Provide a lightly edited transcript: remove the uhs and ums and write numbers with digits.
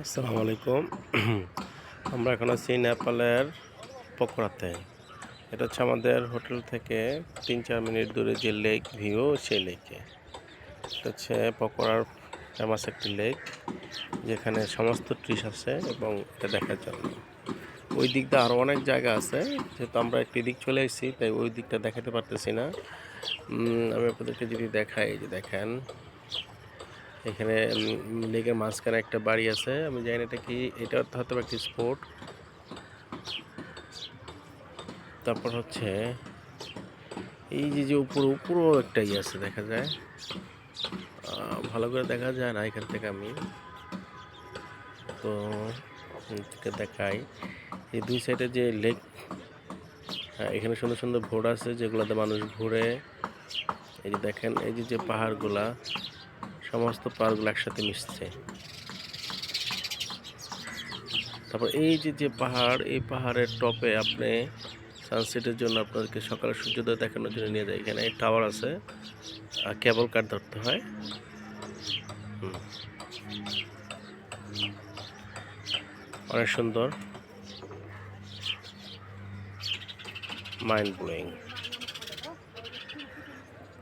আসসালামু আলাইকুম। আমরা এখন আছি নেপালের পোখরাতে। এটা হচ্ছে আমাদের হোটেল থেকে ৩-৪ মিনিট দূরে যে লেক ভিউ, সেই লেকে। এটা হচ্ছে পোখরার ফেমাস একটি লেক, যেখানে সমস্ত ট্রিস আছে এবং এটা দেখার জন্য। ওই দিক দিয়ে আরও অনেক জায়গা আছে, যেহেতু আমরা একটি দিক চলে এসেছি তাই ওই দিকটা দেখাতে পারতেছি না। আমি আপনাদেরকে যদি দেখাই, যে দেখেন এখানে লেকের মাঝখানে একটা বাড়ি আছে। আমি জানি না এটা কি, এটা হয়তো একটি স্পোর্ট। তারপর হচ্ছে এই যে উপরও একটা ইয়ে আছে, দেখা যায়। ভালো করে দেখা যায় না এখান থেকে। আমি তো দেখাই এই দুই সাইডে যে লেক। এখানে সুন্দর সুন্দর বোট আছে যেগুলোতে মানুষ ঘুরে। এই যে দেখেন, এই যে পাহাড়গুলা, সমস্ত পাহাড়গুলো একসাথে মিশছে। তারপর এই যে পাহাড়, এই পাহাড়ের টপে আপনি সানসেটের জন্য আপনাদেরকে সকালে সূর্যোদয় দেখানোর জন্য নিয়ে যায়। এখানে টাওয়ার আছে, কেবল কার ধরতে হয়। অনেক সুন্দর, মাইন্ড ব্লোয়িং।